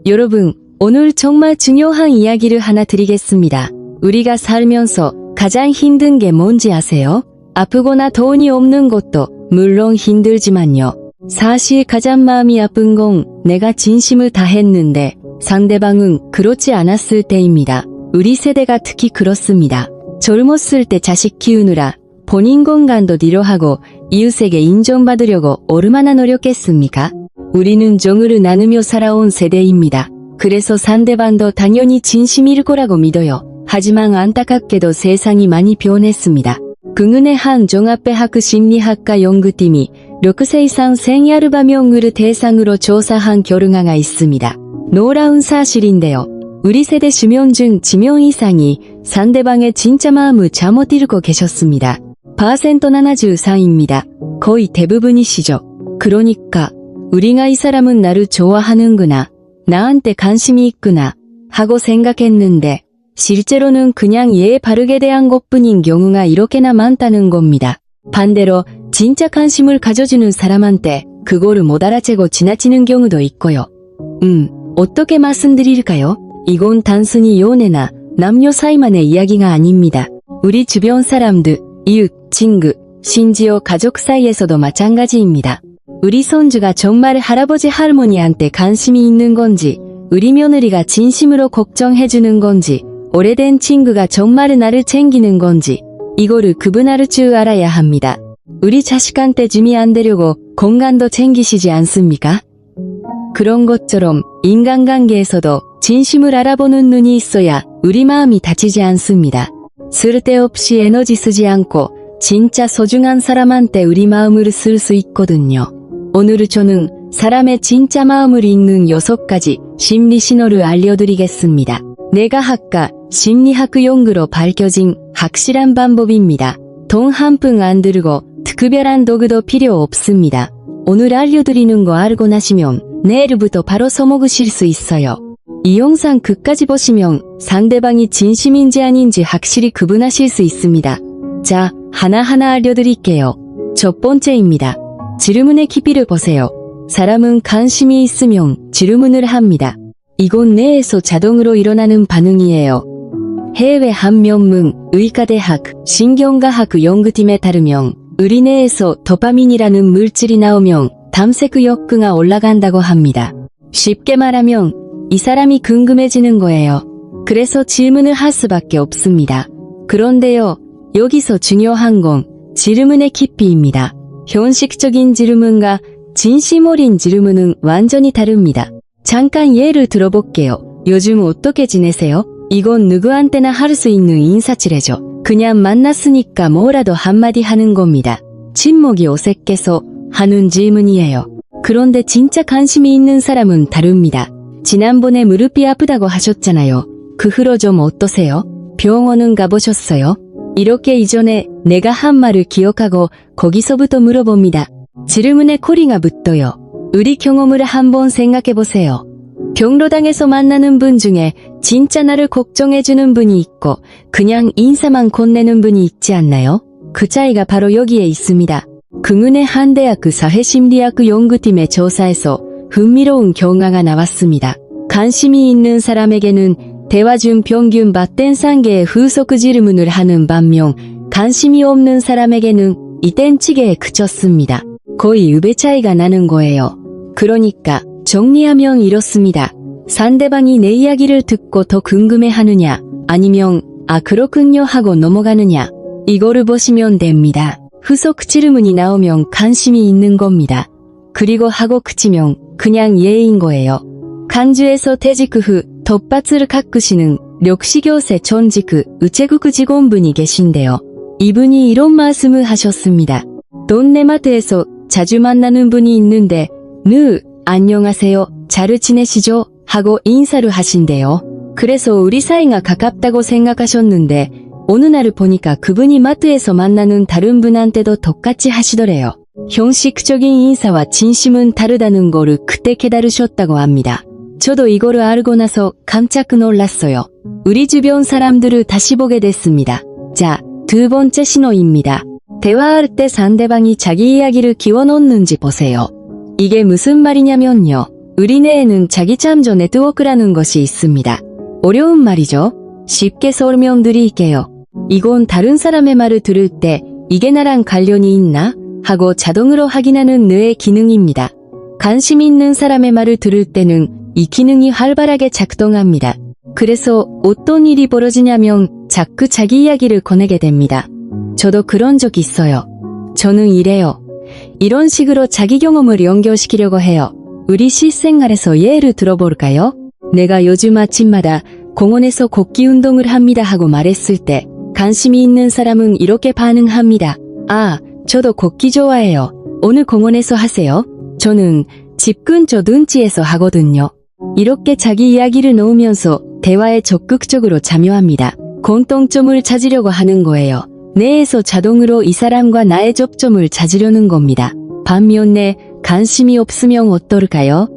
여러분, 오늘 정말 중요한 이야기를 하나 드리겠습니다. 우리가 살면서 가장 힘든 게 뭔지 아세요? 아프거나 돈이 없는 것도 물론 힘들지만요. 사실 가장 마음이 아픈 건 내가 진심을 다했는데 상대방은 그렇지 않았을 때입니다. 우리 세대가 특히 그렇습니다. 젊었을 때 자식 키우느라 본인 건강도 뒤로하고 이웃에게 인정받으려고 얼마나 노력했습니까? 우리는 정을 나누며 살아온 세대입니다. 그래서 상대방도 당연히 진심일 거라고 믿어요. 하지만 안타깝게도 세상이 많이 변했습니다. 국내 한 종합대학 심리학과 연구팀이 6세 이상 생활반영을 대상으로 조사한 결과가 있습니다. 놀라운 사실인데요. 우리 세대 수명 중 지명 이상이 상대방의 진짜 마음을 잘못 읽고 계셨습니다. 퍼센트 73입니다. 거의 대부분이시죠. 그러니까 우리가 이 사람은 나를 좋아하는구나, 나한테 관심이 있구나 하고 생각했는데 실제로는 그냥 얘에 바르게 대한 것뿐인 경우가 이렇게나 많다는 겁니다. 반대로 진짜 관심을 가져주는 사람한테 그거를 못 알아채고 지나치는 경우도 있고요. 어떻게 말씀드릴까요? 이건 단순히 연애나 남녀 사이만의 이야기가 아닙니다. 우리 주변 사람들, 이웃, 친구, 심지어 가족 사이에서도 마찬가지입니다. 우리 손주가 정말 할아버지 할머니한테 관심이 있는 건지, 우리 며느리가 진심으로 걱정해주는 건지, 오래된 친구가 정말 나를 챙기는 건지, 이거를 구분할 줄 알아야 합니다. 우리 자식한테 줌이 안 되려고 건강도 챙기시지 않습니까? 그런 것처럼 인간관계에서도 진심을 알아보는 눈이 있어야 우리 마음이 다치지 않습니다. 쓸데없이 에너지 쓰지 않고 진짜 소중한 사람한테 우리 마음을 쓸 수 있거든요. 오늘 저는 사람의 진짜 마음을 읽는 6가지 심리 신호를 알려드리겠습니다. 내가 학과 심리학 연구로 밝혀진 확실한 방법입니다. 돈 한 푼 안 들고 특별한 도구도 필요 없습니다. 오늘 알려드리는 거 알고 나시면 내일부터 바로 써먹으실 수 있어요. 이 영상 끝까지 보시면 상대방이 진심인지 아닌지 확실히 구분하실 수 있습니다. 자, 하나하나 알려드릴게요. 첫 번째입니다. 질문의 깊이를 보세요. 사람은 관심이 있으면 질문을 합니다. 이건 뇌에서 자동으로 일어나는 반응이에요. 해외 한 명문 의과대학 신경과학 연구팀에 따르면 우리 뇌에서 도파민이라는 물질이 나오면 탐색 욕구가 올라간다고 합니다. 쉽게 말하면 이 사람이 궁금해지는 거예요. 그래서 질문을 할 수밖에 없습니다. 그런데요, 여기서 중요한 건 질문의 깊이입니다. 형식적인 질문과 진심 어린 질문은 완전히 다릅니다. 잠깐 예를 들어볼게요. 요즘 어떻게 지내세요? 이건 누구한테나 할 수 있는 인사치레죠. 그냥 만났으니까 뭐라도 한마디 하는 겁니다. 침묵이 어색해서 하는 질문이에요. 그런데 진짜 관심이 있는 사람은 다릅니다. 지난번에 무릎이 아프다고 하셨잖아요. 그 후로 좀 어떠세요? 병원은 가보셨어요? 이렇게 이전에 내가 한 말을 기억하고 거기서부터 물어봅니다. 질문에 꼬리가 붙어요. 우리 경험을 한번 생각해보세요. 경로당에서 만나는 분 중에 진짜 나를 걱정해주는 분이 있고 그냥 인사만 건네는 분이 있지 않나요? 그 차이가 바로 여기에 있습니다. 국내 한 대학 사회심리학 연구팀의 조사에서 흥미로운 결과가 나왔습니다. 관심이 있는 사람에게는 대화 중 평균 맞댄 3개의 후속 질문을 하는 반면 관심이 없는 사람에게는 이땐치게에 그쳤습니다. 거의 2배 차이가 나는 거예요. 그러니까 정리하면 이렇습니다. 상대방이 내 이야기를 듣고 더 궁금해하느냐 아니면 아 그렇군요 하고 넘어가느냐 이거를 보시면 됩니다. 후속 질문이 나오면 관심이 있는 겁니다. 그리고 하고 그치면 그냥 예인 거예요. 간주에서 퇴직 후 텃밭을 가꾸시는 력시교세 전직 우체국 직원분이 계신데요. 이분이 이런 말씀을 하셨습니다. 동네마트에서 자주 만나는 분이 있는데 안녕하세요, 잘 지내시죠? 하고 인사를 하신대요. 그래서 우리 사이가 가깝다고 생각하셨는데 어느 날을 보니까 그분이 마트에서 만나는 다른 분한테도 똑같이 하시더래요. 형식적인 인사와 진심은 다르다는 거를 그때 깨달으셨다고 합니다. 저도 이거를 알고 나서 깜짝 놀랐어요. 우리 주변 사람들을 다시 보게 됐습니다. 자, 두 번째 신호입니다. 대화할 때 상대방이 자기 이야기를 끼워넣는지 보세요. 이게 무슨 말이냐면요. 우리 뇌에는 자기 참조 네트워크라는 것이 있습니다. 어려운 말이죠. 쉽게 설명드릴게요. 이건 다른 사람의 말을 들을 때 이게 나랑 관련이 있나? 하고 자동으로 확인하는 뇌의 기능입니다. 관심 있는 사람의 말을 들을 때는 이 기능이 활발하게 작동합니다. 그래서 어떤 일이 벌어지냐면 자꾸 자기 이야기를 꺼내게 됩니다. 저도 그런 적 있어요. 저는 이래요. 이런 식으로 자기 경험을 연결시키려고 해요. 우리 실생활에서 예를 들어볼까요? 내가 요즘 아침마다 공원에서 걷기 운동을 합니다 하고 말했을 때 관심이 있는 사람은 이렇게 반응합니다. 아, 저도 걷기 좋아해요. 오늘 공원에서 하세요? 저는 집 근처 둔치에서 하거든요. 이렇게 자기 이야기를 넣으면서 대화에 적극적으로 참여합니다. 공통점을 찾으려고 하는 거예요. 뇌에서 자동으로 이 사람과 나의 접점을 찾으려는 겁니다. 반면에 관심이 없으면 어떨까요?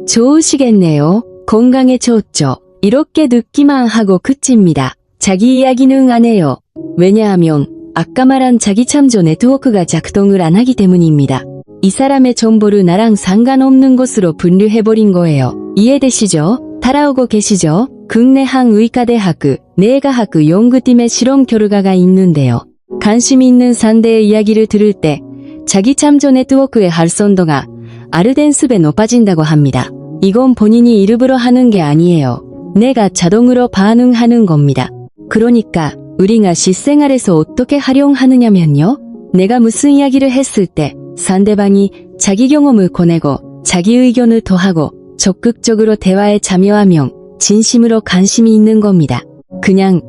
좋으시겠네요. 건강에 좋죠. 이렇게 듣기만 하고 그칩니다. 자기 이야기는 안 해요. 왜냐하면 아까 말한 자기 참조 네트워크가 작동을 안 하기 때문입니다. 이 사람의 정보를 나랑 상관없는 것으로 분류해버린 거예요. 이해되시죠? 따라오고 계시죠? 국내 한 의과대학 뇌과학 연구팀의 실험 결과가 있는데요. 관심 있는 상대의 이야기를 들을 때 자기 참조 네트워크의 활성도가 아르덴스배 높아진다고 합니다. 이건 본인이 일부러 하는 게 아니에요. 내가 자동으로 반응하는 겁니다. 그러니까 우리가 실생활에서 어떻게 활용하느냐면요. 내가 무슨 이야기를 했을 때 상대방이 자기 경험을 꺼내고 자기 의견을 더하고 적극적으로 대화에 참여하면 진심으로 관심이 있는 겁니다. 그냥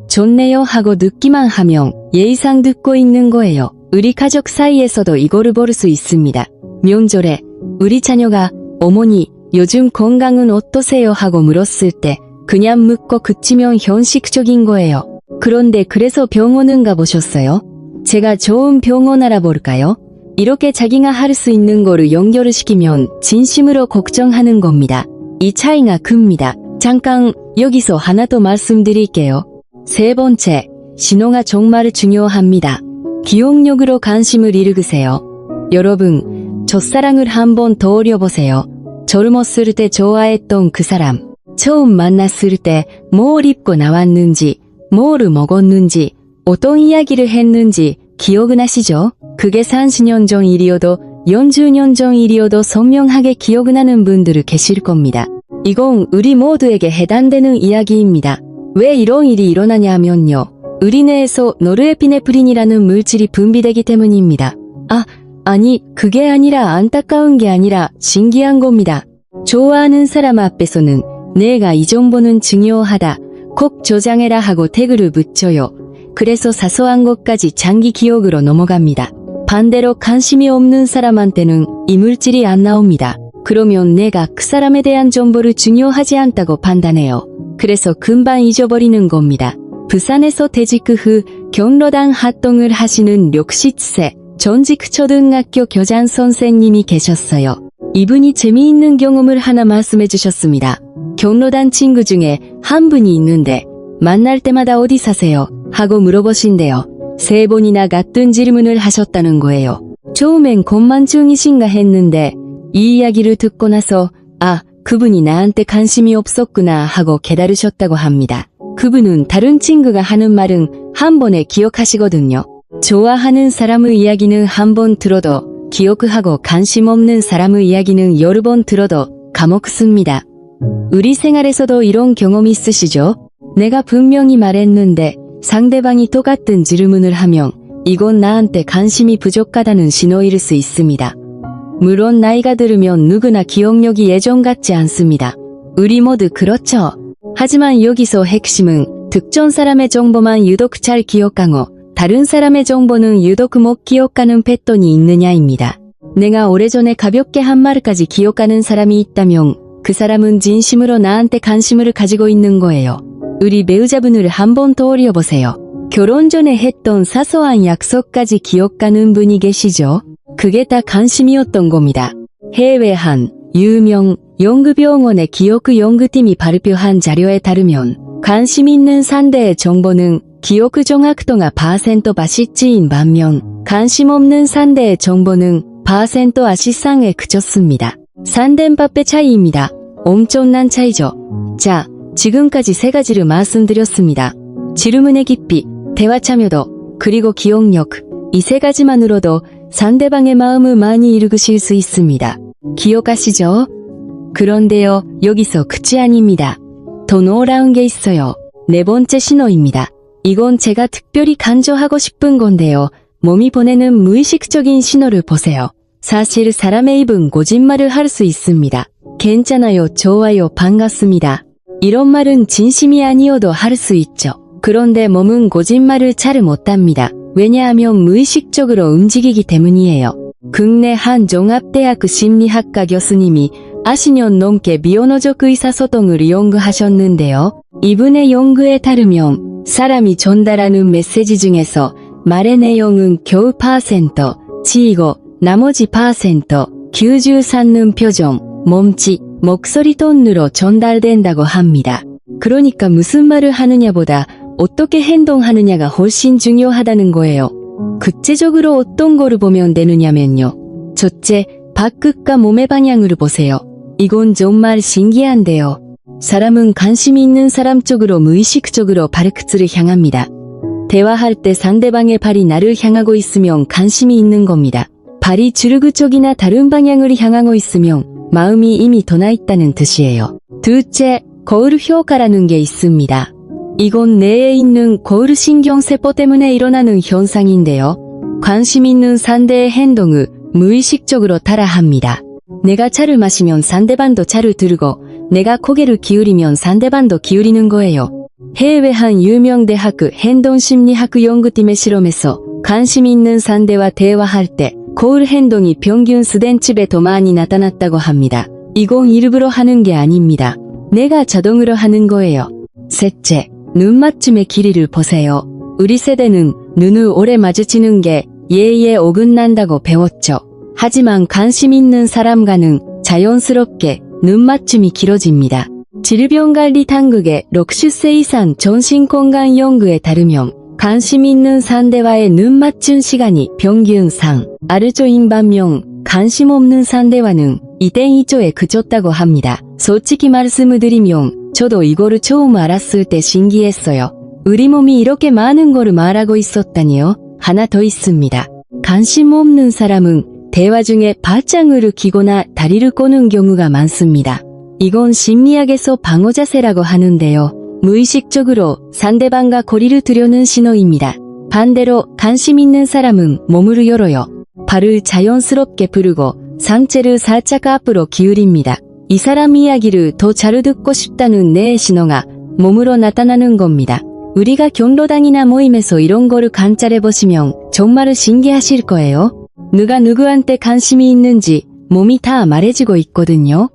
좋네요 하고 듣기만 하면 예의상 듣고 있는 거예요. 우리 가족 사이에서도 이거를 볼 수 있습니다. 명절에 우리 자녀가 어머니 요즘 건강은 어떠세요 하고 물었을 때 그냥 묻고 그치면 현실적인 거예요. 그런데 그래서 병원은 가보셨어요? 제가 좋은 병원 알아볼까요? 이렇게 자기가 할 수 있는 거를 연결을 시키면 진심으로 걱정하는 겁니다. 이 차이가 큽니다. 잠깐 여기서 하나 더 말씀드릴게요. 세 번째, 신호가 정말 중요합니다. 기억력으로 관심을 읽으세요. 여러분, 첫사랑을 한번 떠올려보세요. 젊었을 때 좋아했던 그 사람, 처음 만났을 때 뭘 입고 나왔는지, 뭐를 먹었는지, 어떤 이야기를 했는지 기억은 하시죠? 그게 30년 전 일이어도 40년 전 일이어도 선명하게 기억은 하는 분들이 계실 겁니다. 이건 우리 모두에게 해당되는 이야기입니다. 왜 이런 일이 일어나냐면요. 우리 뇌에서 노르에피네프린이라는 물질이 분비되기 때문입니다. 아니 그게 아니라 안타까운 게 아니라 신기한 겁니다. 좋아하는 사람 앞에서는 내가 이 정보는 중요하다. 꼭 저장해라 하고 태그를 붙여요. 그래서 사소한 것까지 장기 기억으로 넘어갑니다. 반대로 관심이 없는 사람한테는 이 물질이 안 나옵니다. 그러면 내가 그 사람에 대한 정보를 중요하지 않다고 판단해요. 그래서 금방 잊어버리는 겁니다. 부산에서 퇴직 후 경로당 활동을 하시는 60세 전직 초등학교 교장 선생님이 계셨어요. 이분이 재미있는 경험을 하나 말씀해 주셨습니다. 경로당 친구 중에 한 분이 있는데 만날 때마다 어디 사세요? 하고 물어보신대요. 3번이나 같은 질문을 하셨다는 거예요. 처음엔 건만증이신가 했는데 이 이야기를 듣고 나서 그분이 나한테 관심이 없었구나 하고 깨달으셨다고 합니다. 그분은 다른 친구가 하는 말은 한 번에 기억하시거든요. 좋아하는 사람의 이야기는 한 번 들어도 기억하고 관심 없는 사람의 이야기는 여러 번 들어도 까먹습니다. 우리 생활에서도 이런 경험 있으시죠? 내가 분명히 말했는데 상대방이 똑같은 질문을 하면 이건 나한테 관심이 부족하다는 신호일 수 있습니다. 물론 나이가 들으면 누구나 기억력이 예전 같지 않습니다. 우리 모두 그렇죠. 하지만 여기서 핵심은 특정 사람의 정보만 유독 잘 기억하고 다른 사람의 정보는 유독 못 기억하는 패턴이 있느냐입니다. 내가 오래전에 가볍게 한 말까지 기억하는 사람이 있다면 그 사람은 진심으로 나한테 관심을 가지고 있는 거예요. 우리 배우자분을 한번 떠올려보세요. 결혼 전에 했던 사소한 약속까지 기억하는 분이 계시죠? 그게 다 관심이었던 겁니다. 해외 한 유명 연구병원의 기억 연구팀이 발표한 자료에 따르면 관심 있는 상대의 정보는 기억 정확도가 8%바시지인 반면 관심 없는 상대의 정보는 8% 아시상에 그쳤습니다. 3대8배 차이입니다. 엄청난 차이죠. 자, 지금까지 세 가지를 말씀드렸습니다. 질문의 깊이, 대화 참여도, 그리고 기억력, 이 세 가지만으로도 상대방의 마음을 많이 읽으실 수 있습니다. 기억하시죠? 그런데요, 여기서 끝이 아닙니다. 더 놀라운 게 있어요. 네 번째 신호입니다. 이건 제가 특별히 강조하고 싶은 건데요. 몸이 보내는 무의식적인 신호를 보세요. 사실 사람의 입은 거짓말을 할 수 있습니다. 괜찮아요, 좋아요, 반갑습니다. 이런 말은 진심이 아니어도 할 수 있죠. 그런데 몸은 거짓말을 잘 못합니다. 왜냐하면 무의식적으로 움직이기 때문이에요. 국내 한 종합대학 심리학과 교수님이 40년 넘게 비언어적 의사소통을 연구하셨는데요. 이분의 연구에 따르면 사람이 전달하는 메시지 중에서 말의 내용은 겨우 %, 지이고 나머지 %, 93는 표정, 몸짓, 목소리 톤으로 전달된다고 합니다. 그러니까 무슨 말을 하느냐보다 어떻게 행동하느냐가 훨씬 중요하다는 거예요. 구체적으로 어떤 거를 보면 되느냐면요. 첫째, 발끝과 몸의 방향을 보세요. 이건 정말 신기한데요. 사람은 관심이 있는 사람 쪽으로 무의식적으로 발끝을 향합니다. 대화할 때 상대방의 발이 나를 향하고 있으면 관심이 있는 겁니다. 발이 주르그 쪽이나 다른 방향을 향하고 있으면 마음이 이미 떠나 있다는 뜻이에요. 둘째, 거울 효과라는 게 있습니다. 이건 뇌에 있는 거울 신경세포 때문에 일어나는 현상인데요. 관심 있는 상대의 행동을 무의식적으로 따라합니다. 내가 차를 마시면 상대방도 차를 들고, 내가 고개를 기울이면 상대방도 기울이는 거예요. 해외 한 유명 대학 행동심리학 연구팀의 실험에서 관심이 있는 상대와 대화할 때 거울 행동이 평균 10cm배 더 많이 나타났다고 합니다. 이건 일부러 하는 게 아닙니다. 내가 자동으로 하는 거예요. 셋째, 눈 맞춤의 길이를 보세요. 우리 세대는 눈을 오래 마주치는 게 예의에 어긋난다고 배웠죠. 하지만 관심 있는 사람과는 자연스럽게 눈 맞춤이 길어집니다. 질병관리 당국의 60세 이상 정신건강 연구에 따르면 관심 있는 상대와의 눈 맞춤 시간이 평균상 아르조인 반면 관심 없는 상대와는 2.2초에 그쳤다고 합니다. 솔직히 말씀을 드리면 저도 이거를 처음 알았을 때 신기했어요. 우리 몸이 이렇게 많은 거를 말하고 있었다니요. 하나 더 있습니다. 관심 없는 사람은 대화 중에 발장을 끼거나 다리를 꼬는 경우가 많습니다. 이건 심리학에서 방어 자세라고 하는데요. 무의식적으로 상대방과 거리를 두려는 신호입니다. 반대로 관심 있는 사람은 몸을 열어요. 발을 자연스럽게 부르고 상체를 살짝 앞으로 기울입니다. 이 사람 이야기를 더 잘 듣고 싶다는 내 신호가 몸으로 나타나는 겁니다. 우리가 경로당이나 모임에서 이런 거를 관찰해보시면 정말 신기하실 거예요. 누가 누구한테 관심이 있는지 몸이 다 말해주고 있거든요.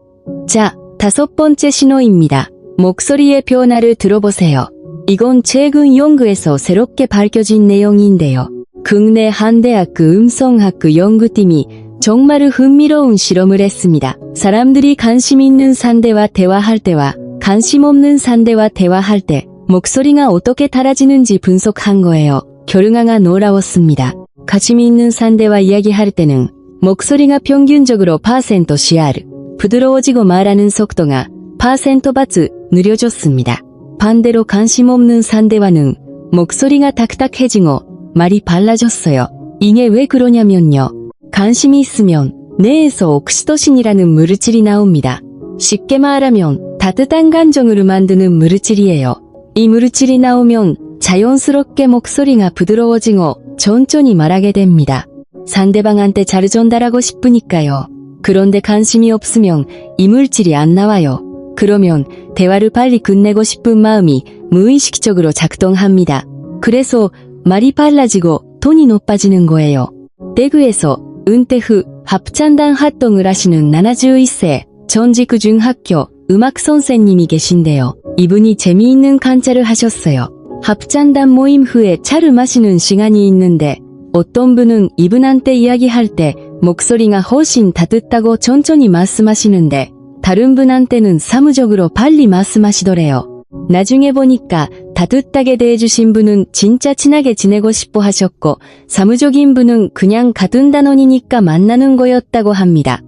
자, 다섯 번째 신호입니다. 목소리의 변화를 들어보세요. 이건 최근 연구에서 새롭게 밝혀진 내용인데요. 국내 한 대학 음성학 연구팀이 정말 흥미로운 실험을 했습니다. 사람들이 관심 있는 상대와 대화할 때와 관심 없는 상대와 대화할 때 목소리가 어떻게 달라지는지 분석한 거예요. 결과가 놀라웠습니다. 관심 있는 상대와 이야기할 때는 목소리가 평균적으로 %CR, 부드러워지고 말하는 속도가 %바츠 느려졌습니다. 반대로 관심 없는 상대와는 목소리가 딱딱해지고 말이 빨라졌어요. 이게 왜 그러냐면요. 관심이 있으면 뇌에서 옥시토신이라는 물질이 나옵니다. 쉽게 말하면 따뜻한 감정을 만드는 물질이에요. 이 물질이 나오면 자연스럽게 목소리가 부드러워지고 천천히 말하게 됩니다. 상대방한테 잘 전달하고 싶으니까요. 그런데 관심이 없으면 이 물질이 안 나와요. 그러면 대화를 빨리 끝내고 싶은 마음이 무의식적으로 작동합니다. 그래서 말이 빨라지고 톤이 높아지는 거예요. 대구에서 은퇴 후 합창단 활동을 하시는 71세 전직 중학교 음악 선생님이 계신데요. 이분이 재미있는 관찰을 하셨어요. 합창단 모임 후에 차를 마시는 시간이 있는데 어떤 분은 이분한테 이야기할 때 목소리가 훨씬 따뜻하고 천천히 말씀하시는데 다른 분한테는 사무적으로 빨리 말씀하시더래요. 나중에 보니까 따뜻하게 대해주신 분은 진짜 친하게 지내고 싶어 하셨고 사무적인 분은 그냥 같은 단원이니까 만나는 거였다고 합니다.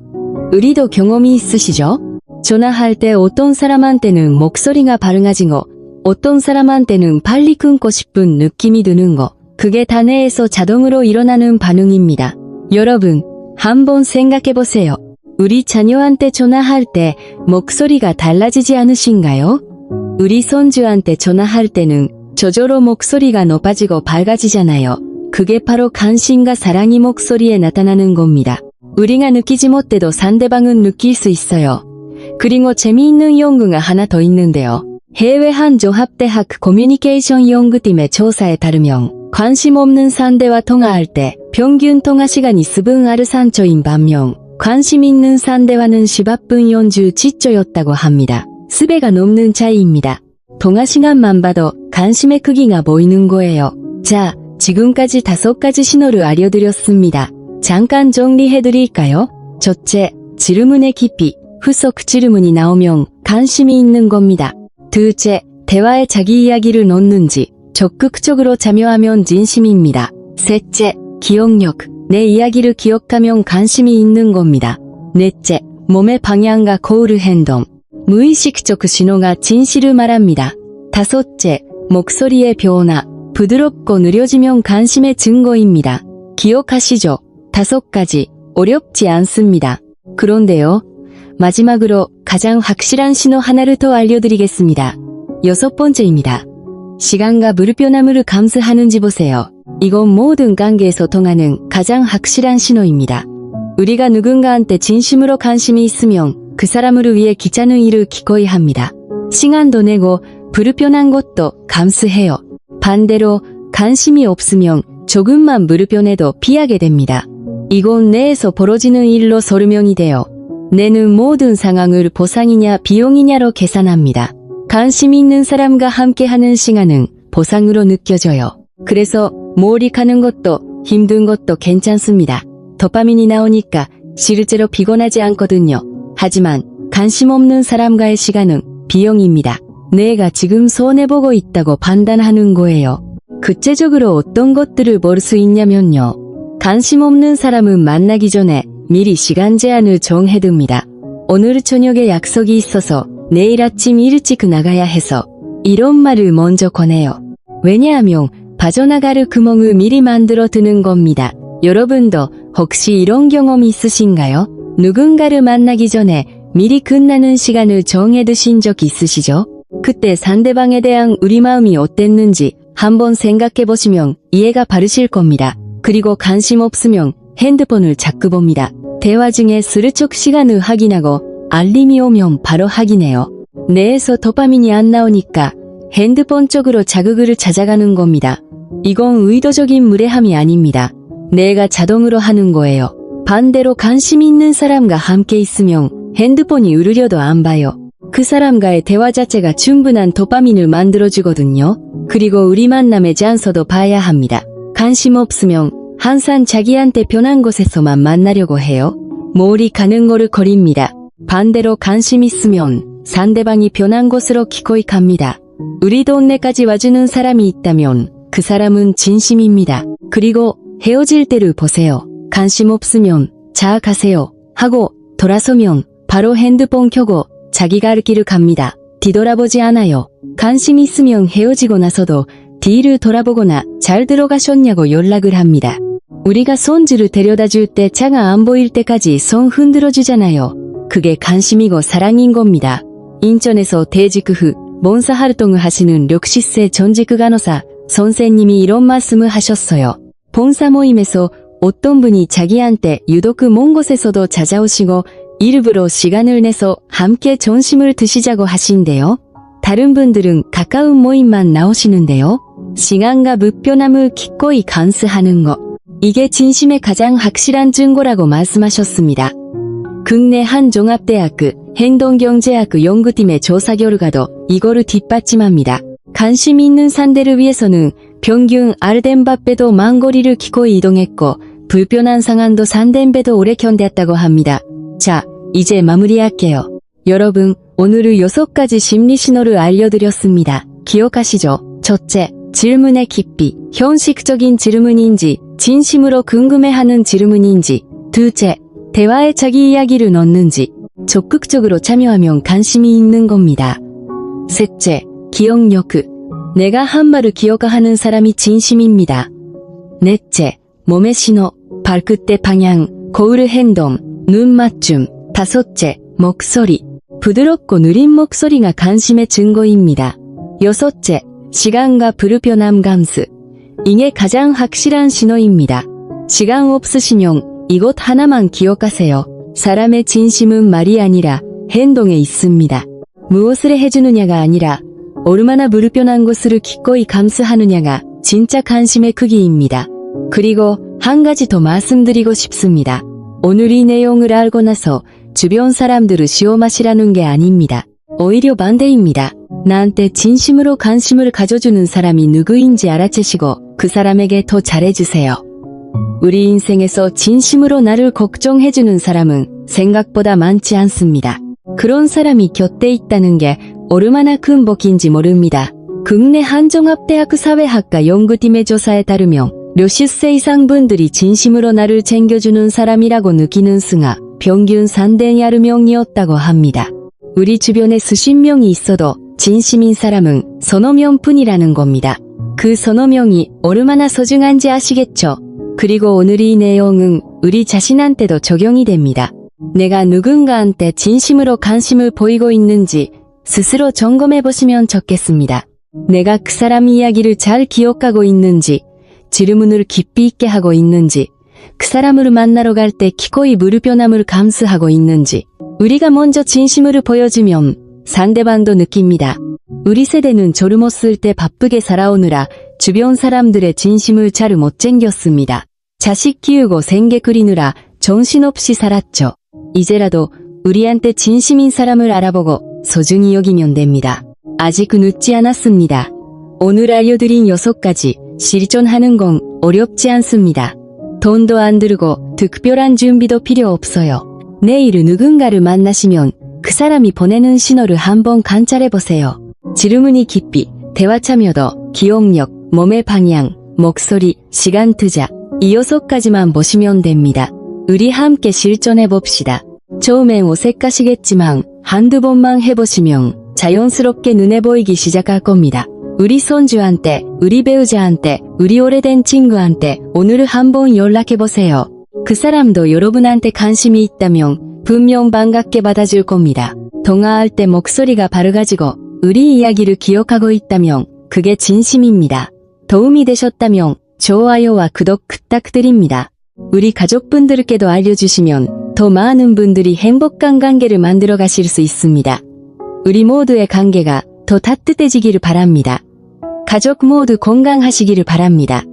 우리도 경험이 있으시죠? 전화할 때 어떤 사람한테는 목소리가 발응하지고 어떤 사람한테는 빨리 끊고 싶은 느낌이 드는 거. 그게 단뇌에서 자동으로 일어나는 반응입니다. 여러분, 한번 생각해보세요. 우리 자녀한테 전화할 때 목소리가 달라지지 않으신가요? 우리 손주한테 전화할 때는 저절로 목소리가 높아지고 밝아지잖아요. 그게 바로 관심과 사랑이 목소리에 나타나는 겁니다. 우리가 느끼지 못해도 상대방은 느낄 수 있어요. 그리고 재미있는 연구가 하나 더 있는데요. 해외 한 종합대학 커뮤니케이션 연구팀의 조사에 따르면 관심 없는 상대와 통화할 때 평균 통화 시간이 10분 아래 상초인 반면 관심 있는 상대와는 10분 연주 지초였다고 합니다. 10배가 넘는 차이입니다. 통화 시간만 봐도 관심의 크기가 보이는 거예요. 자, 지금까지 5가지 신호를 알려드렸습니다. 잠깐 정리해드릴까요? 첫째, 질문의 깊이, 후속 질문이 나오면 관심이 있는 겁니다. 둘째, 대화에 자기 이야기를 넣는지 적극적으로 참여하면 진심입니다. 셋째, 기억력, 내 이야기를 기억하면 관심이 있는 겁니다. 넷째, 몸의 방향과 거울의 행동, 무의식적 신호가 진실을 말합니다. 다섯째, 목소리의 변화, 부드럽고 느려지면 관심의 증거입니다. 기억하시죠? 5가지, 어렵지 않습니다. 그런데요, 마지막으로 가장 확실한 신호 하나를 더 알려드리겠습니다. 6번째입니다. 시간과 불편함을 감수하는지 보세요. 이건 모든 관계에서 통하는 가장 확실한 신호입니다. 우리가 누군가한테 진심으로 관심이 있으면 그 사람을 위해 귀찮은 일을 기꺼이 합니다. 시간도 내고 불편한 것도 감수해요. 반대로 관심이 없으면 조금만 불편해도 피하게 됩니다. 이건 뇌에서 벌어지는 일로 설명이 돼요. 뇌는 모든 상황을 보상이냐 비용이냐로 계산합니다. 관심 있는 사람과 함께하는 시간은 보상으로 느껴져요. 그래서 몰입하는 것도 힘든 것도 괜찮습니다. 도파민이 나오니까 실제로 피곤하지 않거든요. 하지만 관심 없는 사람과의 시간은 비용입니다. 내가 지금 손해보고 있다고 판단하는 거예요. 구체적으로 어떤 것들을 볼 수 있냐면요. 관심 없는 사람은 만나기 전에 미리 시간 제한을 정해둡니다. 오늘 저녁에 약속이 있어서 내일 아침 일찍 나가야 해서 이런 말을 먼저 권해요. 왜냐하면 빠져나갈 구멍을 미리 만들어 두는 겁니다. 여러분도 혹시 이런 경험이 있으신가요? 누군가를 만나기 전에 미리 끝나는 시간을 정해두신 적 있으시죠? 그때 상대방에 대한 우리 마음이 어땠는지 한번 생각해보시면 이해가 바르실 겁니다. 그리고 관심 없으면 핸드폰을 자꾸 봅니다. 대화 중에 슬쩍 시간을 확인하고 알림이 오면 바로 확인해요. 뇌에서 도파민이 안 나오니까 핸드폰 쪽으로 자극을 찾아가는 겁니다. 이건 의도적인 무례함이 아닙니다. 뇌가 자동으로 하는 거예요. 반대로 관심 있는 사람과 함께 있으면 핸드폰이 울려도 안 봐요. 그 사람과의 대화 자체가 충분한 도파민을 만들어주거든요. 그리고 우리 만남의 장소도 봐야 합니다. 관심 없으면 항상 자기한테 편한 곳에서만 만나려고 해요. 몰입하는 거를 거립니다. 반대로 관심 있으면 상대방이 편한 곳으로 기꺼이 갑니다. 우리 동네까지 와주는 사람이 있다면 그 사람은 진심입니다. 그리고 헤어질 때를 보세요. 관심 없으면 자 가세요 하고 돌아서면 바로 핸드폰 켜고 자기 갈 길을 갑니다. 뒤돌아보지 않아요. 관심 있으면 헤어지고 나서도 뒤를 돌아보거나 잘 들어가셨냐고 연락을 합니다. 우리가 손주를 데려다 줄 때 차가 안 보일 때까지 손 흔들어 주잖아요. 그게 관심이고 사랑인 겁니다. 인천에서 퇴직 후 봉사 활동을 하시는 력시세 전직 간호사 선생님이 이런 말씀을 하셨어요. 봉사 모임에서 어떤 분이 자기한테 유독 먼 곳에서도 찾아오시고 일부러 시간을 내서 함께 점심을 드시자고 하신대요. 다른 분들은 가까운 모임만 나오시는데요. 시간과 불편함을 기꺼이 감수하는 것. 이게 진심의 가장 확실한 증거라고 말씀하셨습니다. 국내 한 종합대학 행동경제학 연구팀의 조사 결과도 이거를 뒷받침합니다. 관심이 있는 상대를 위해서는 평균 알덴바배도 망거리를 기꺼이 이동했고 불편한 상황도 3덴배도 오래 견뎠다고 합니다. 자, 이제 마무리할게요. 여러분, 오늘은 6가지 심리 신호를 알려드렸습니다. 기억하시죠? 첫째, 질문의 깊이, 현실적인 질문인지 진심으로 궁금해하는 질문인지. 둘째, 대화에 자기 이야기를 넣는지 적극적으로 참여하면 관심이 있는 겁니다. 셋째, 기억력. 내가 한 말을 기억하는 사람이 진심입니다. 넷째, 몸의 신호, 발끝의 방향, 거울의 행동, 눈 맞춤. 다섯째, 목소리. 부드럽고 느린 목소리가 관심의 증거입니다. 여섯째, 시간과 불편함 감수. 이게 가장 확실한 신호입니다. 시간 없으시면 이것 하나만 기억하세요. 사람의 진심은 말이 아니라 행동에 있습니다. 무엇을 해주느냐가 아니라 얼마나 불편한 것을 기꺼이 감수하느냐가 진짜 관심의 크기입니다. 그리고 한 가지 더 말씀드리고 싶습니다. 오늘 이 내용을 알고 나서 주변 사람들을 시험하시라는 게 아닙니다. 오히려 반대입니다. 나한테 진심으로 관심을 가져주는 사람이 누구인지 알아채시고 그 사람에게 더 잘해주세요. 우리 인생에서 진심으로 나를 걱정해주는 사람은 생각보다 많지 않습니다. 그런 사람이 곁에 있다는 게 얼마나 큰 복인지 모릅니다. 국내 한종합대학 사회학과 연구팀의 조사에 따르면 몇십 세 이상 분들이 진심으로 나를 챙겨주는 사람이라고 느끼는 수가 평균 3.8명이었다고 합니다. 우리 주변에 수십 명이 있어도 진심인 사람은 서너 명뿐이라는 겁니다. 그 서너 명이 얼마나 소중한지 아시겠죠? 그리고 오늘 이 내용은 우리 자신한테도 적용이 됩니다. 내가 누군가한테 진심으로 관심을 보이고 있는지 스스로 점검해 보시면 좋겠습니다. 내가 그 사람 이야기를 잘 기억하고 있는지, 질문을 깊이 있게 하고 있는지, 그 사람을 만나러 갈 때 기꺼이 불편함을 감수하고 있는지, 우리가 먼저 진심을 보여주면 상대방도 느낍니다. 우리 세대는 젊었을 때 바쁘게 살아오느라 주변 사람들의 진심을 잘 못 챙겼습니다. 자식 키우고 생계 그리느라 정신없이 살았죠. 이제라도 우리한테 진심인 사람을 알아보고 소중히 여기면 됩니다. 아직 늦지 않았습니다. 오늘 알려드린 6가지 실천하는 건 어렵지 않습니다. 돈도 안 들고 특별한 준비도 필요 없어요. 내일 누군가를 만나시면 그 사람이 보내는 신호를 한번 관찰해보세요. 질문이 깊이, 대화 참여도, 기억력, 몸의 방향, 목소리, 시간 투자. 이 6가지만 보시면 됩니다. 우리 함께 실천해봅시다. 처음엔 어색하시겠지만 한두 번만 해보시면 자연스럽게 눈에 보이기 시작할 겁니다. 우리 손주한테, 우리 배우자한테, 우리 오래된 친구한테 오늘 한번 연락해보세요. 그 사람도 여러분한테 관심이 있다면 분명 반갑게 받아줄 겁니다. 통화할 때 목소리가 밝아지고 우리 이야기를 기억하고 있다면 그게 진심입니다. 도움이 되셨다면 좋아요와 구독 부탁드립니다. 우리 가족분들께도 알려주시면 더 많은 분들이 행복한 관계를 만들어 가실 수 있습니다. 우리 모두의 관계가 더 따뜻해지기를 바랍니다. 가족 모두 건강하시기를 바랍니다.